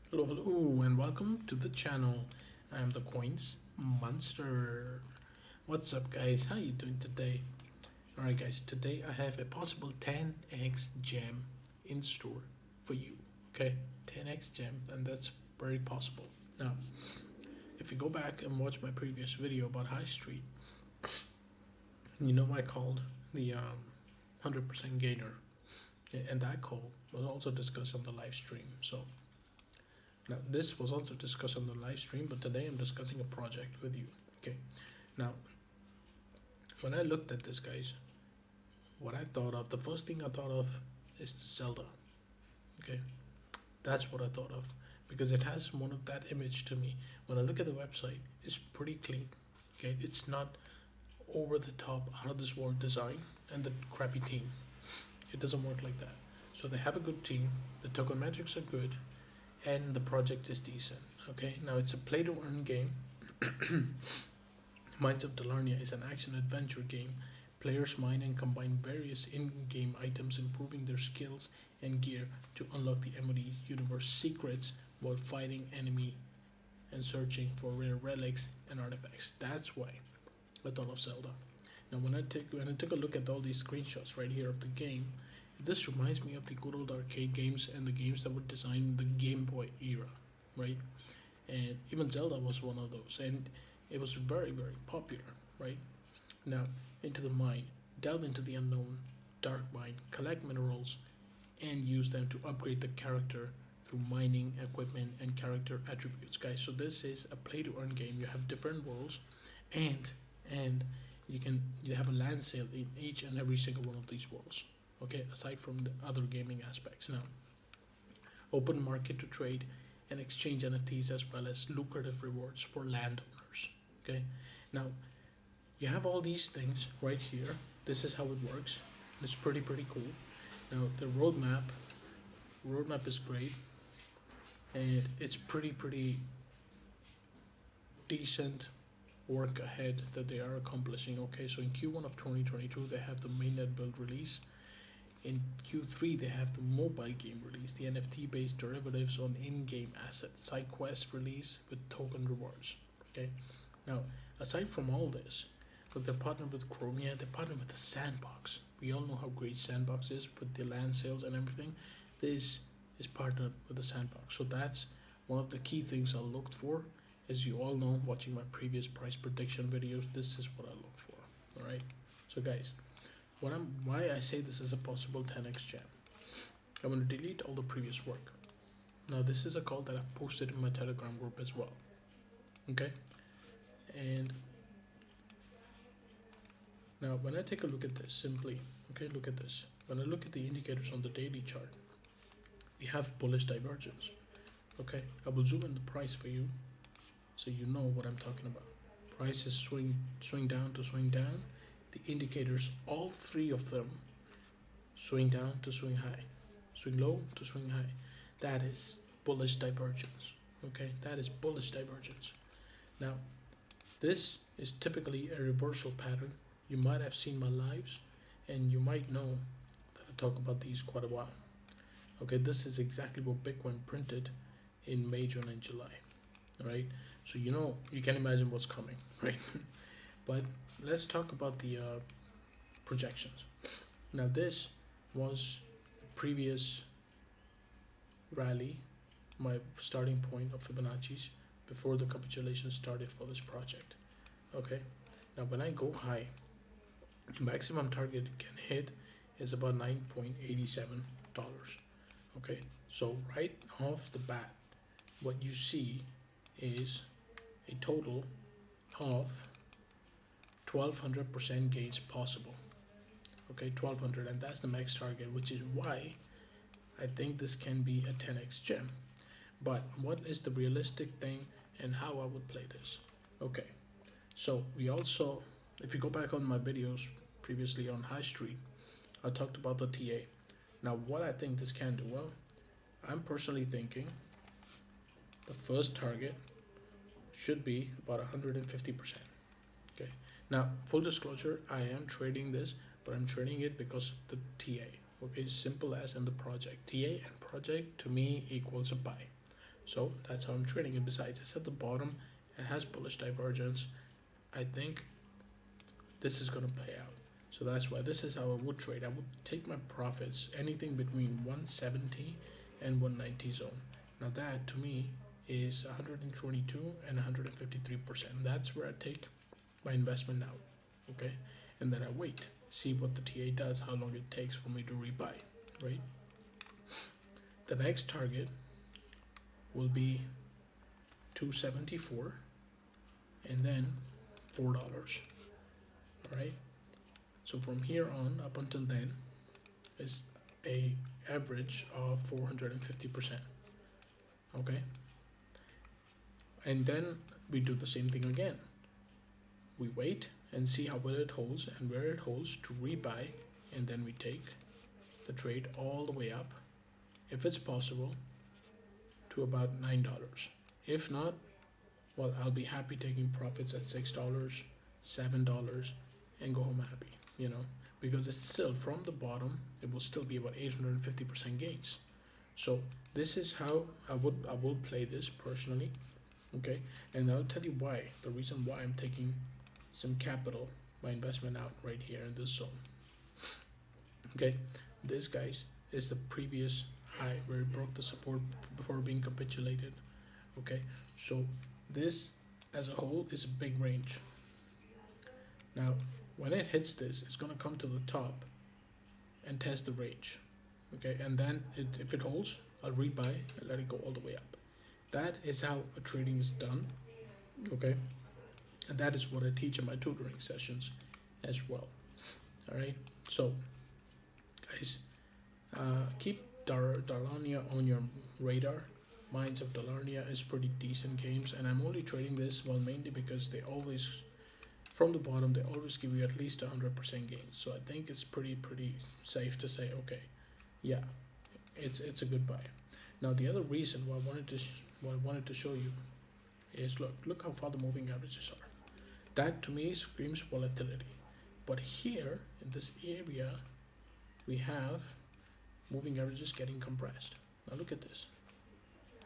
Hello, and welcome to the channel. I am the Coins Monster. What's up, guys? How you doing today? Alright, guys, today I have a possible 10x gem in store for you. Okay, 10x gem, and that's very possible. Now, if you go back and watch my previous video about High Street, you know I called the 100% gainer, and that call was also discussed on the live stream. So, now, this was also discussed on the live stream, but today I'm discussing a project with you. Okay. Now, when I looked at this, guys, what I thought of, the first thing I thought of is Zelda. Okay. That's what I thought of because it has one of that image to me. When I look at the website, it's pretty clean. Okay. It's not over the top, out of this world design and the crappy team. It doesn't work like that. So they have a good team, the tokenomics are good, and the project is decent. Okay, now it's a play to earn game. Mines of Dalarania is an action adventure game. Players mine and combine various in game items, improving their skills and gear to unlock the MOD universe secrets while fighting enemy and searching for rare relics and artifacts. That's why I thought of Zelda. Now, when I took a look at all these screenshots right here of the game, this reminds me of the good old arcade games and the games that were designed in the Game Boy era, right? And even Zelda was one of those, and it was very, very popular, right? Now, into the mine, delve into the unknown, dark mine, collect minerals, and use them to upgrade the character through mining, equipment, and character attributes, guys. So this is a play-to-earn game. You have different worlds, and you have a land sale in each and every single one of these worlds. Okay, aside from the other gaming aspects. Now, open market to trade and exchange NFTs as well as lucrative rewards for landowners. Okay, now you have all these things right here. This is how it works. It's pretty cool. Now the roadmap is great, and it's pretty decent work ahead that they are accomplishing. Okay, so in Q1 of 2022 they have the mainnet build release. In Q3, they have the mobile game release, the NFT-based derivatives on in-game assets, side quest release with token rewards. Okay, now aside from all this, look, they're partnered with Chromia, they're partnered with the Sandbox. We all know how great Sandbox is with the land sales and everything. This is partnered with the Sandbox, so that's one of the key things I looked for. As you all know, watching my previous price prediction videos, this is what I look for. All right, so guys, why I say this is a possible 10x jam. I'm going to delete all the previous work. Now this is a call that I've posted in my Telegram group as well. Okay, and now when I take a look at this, simply, okay, look at this. When I look at the indicators on the daily chart, we have bullish divergence. Okay, I will zoom in the price for you, so you know what I'm talking about. Price is swing down to swing down. The indicators, all three of them, swing down to swing high, swing low to swing high. That is bullish divergence. Okay, that is bullish divergence. Now, this is typically a reversal pattern. You might have seen my lives, and you might know that I talk about these quite a while. Okay, this is exactly what Bitcoin printed in May, June, and July. All right, so you can imagine what's coming, right? But let's talk about the projections. Now this was the previous rally, my starting point of Fibonacci's before the capitulation started for this project. Okay, now when I go high, the maximum target it can hit is about $9.87. Okay, so right off the bat, what you see is a total of 1200% gains possible. Okay, 1200, and that's the max target, which is why I think this can be a 10x gem. But what is the realistic thing and how I would play this? Okay, so we also, if you go back on my videos previously on High Street, I talked about the TA. Now what I think this can do, well, I'm personally thinking the first target should be about 150%. Okay, now full disclosure, I am trading this, but I'm trading it because the TA. Okay, simple as in the project. TA and project to me equals a buy. So that's how I'm trading it. Besides, it's at the bottom, it has bullish divergence. I think this is gonna play out. So that's why this is how I would trade. I would take my profits anything between 170 and 190 zone. Now that to me is 122 and 153%. That's where I take my investment now. Okay, and then I wait, see what the TA does, how long it takes for me to rebuy, right? The next target will be 274 and then $4. All right, so from here on up until then is a average of 450%. Okay, and then we do the same thing again. We wait and see how well it holds and where it holds to rebuy, and then we take the trade all the way up, if it's possible, to about $9. If not, well, I'll be happy taking profits at $6, $7, and go home happy, you know, because it's still from the bottom, it will still be about 850% gains. So this is how I will play this personally, okay? And I'll tell you why. The reason why I'm taking some capital, my investment out right here in this zone. Okay, this guys is the previous high where it broke the support before being capitulated. Okay, so this as a whole is a big range. Now when it hits this, it's gonna come to the top and test the range. Okay, and then if it holds, I'll rebuy and let it go all the way up. That is how a trading is done. Okay, and that is what I teach in my tutoring sessions as well. All right, so guys, keep Dalarania on your radar. Mines of Dalarania is pretty decent games, and I'm only trading this well mainly because they always, from the bottom, they always give you at least 100% gains. So I think it's pretty safe to say, okay, yeah, it's a good buy. Now the other reason why I wanted to show you is look how far the moving averages are. That to me screams volatility. But here in this area, we have moving averages getting compressed. Now look at this.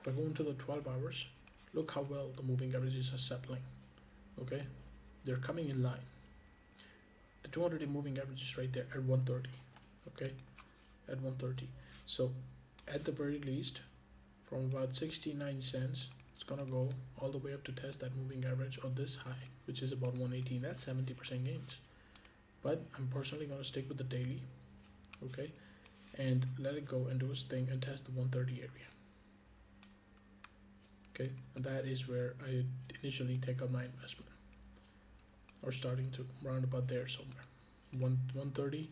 If I go into the 12 hours, look how well the moving averages are settling. Okay, they're coming in line. The 200-day moving average is right there at 130. Okay, at 130. So at the very least, from about 69 cents, it's gonna go all the way up to test that moving average on this high, which is about 118. That's 70% gains. But I'm personally gonna stick with the daily, okay, and let it go and do its thing and test the 130 area. Okay, and that is where I initially take out my investment, or starting to round about there somewhere, 130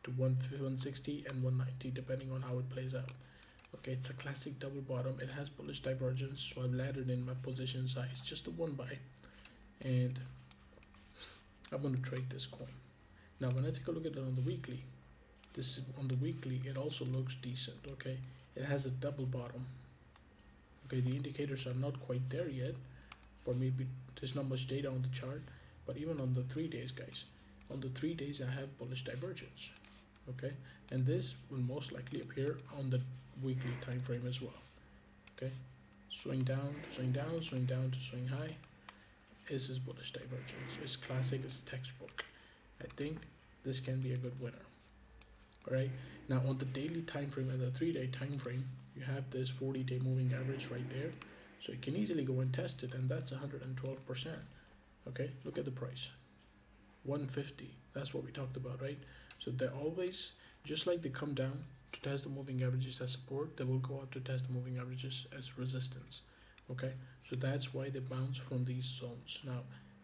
to 160 and 190, depending on how it plays out. Okay, it's a classic double bottom. It has bullish divergence, so I've laddered in my position size, just a one buy, and I'm going to trade this coin. Now when I take a look at it on the weekly, this is on the weekly, it also looks decent. Okay, it has a double bottom. Okay, the indicators are not quite there yet, or maybe there's not much data on the chart, but even on the 3 days, guys, on the 3 days I have bullish divergence. Okay, and this will most likely appear on the weekly time frame as well. Okay, swing down, swing down, swing down to swing high. This is bullish divergence. It's classic, it's textbook. I think this can be a good winner. Alright, now on the daily time frame and the 3-day time frame, you have this 40-day moving average right there, so you can easily go and test it, and that's 112%. Okay, look at the price, 150. That's what we talked about, right? So they're always, just like they come down to test the moving averages as support, they will go up to test the moving averages as resistance. Okay, so that's why they bounce from these zones. Now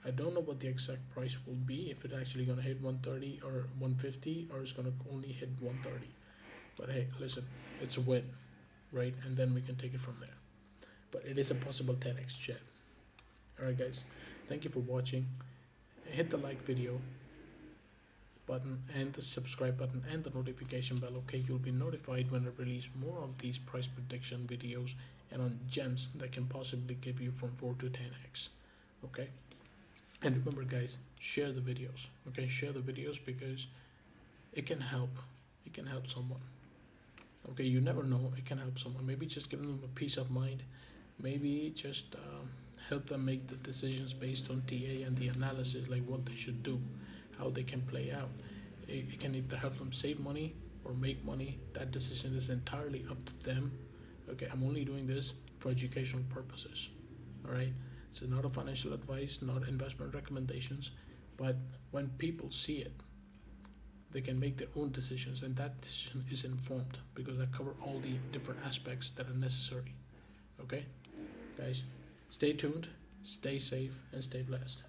I don't know what the exact price will be, if it's actually going to hit 130 or 150, or it's going to only hit 130. But hey, listen, it's a win, right? And then we can take it from there. But it is a possible 10x jet. Alright guys, thank you for watching. Hit the like video button and the subscribe button and the notification bell. Okay, you'll be notified when I release more of these price prediction videos and on gems that can possibly give you from 4 to 10x. Okay, and remember guys, share the videos. Okay, share the videos because it can help someone. Okay, you never know, it can help someone. Maybe just giving them a peace of mind, maybe just help them make the decisions based on TA and the analysis, like what they should do, how they can play out. It can either help them save money or make money. That decision is entirely up to them. Okay, I'm only doing this for educational purposes. All right, it's not a financial advice, not investment recommendations, but when people see it, they can make their own decisions, and that decision is informed because I cover all the different aspects that are necessary. Okay, guys, stay tuned, stay safe, and stay blessed.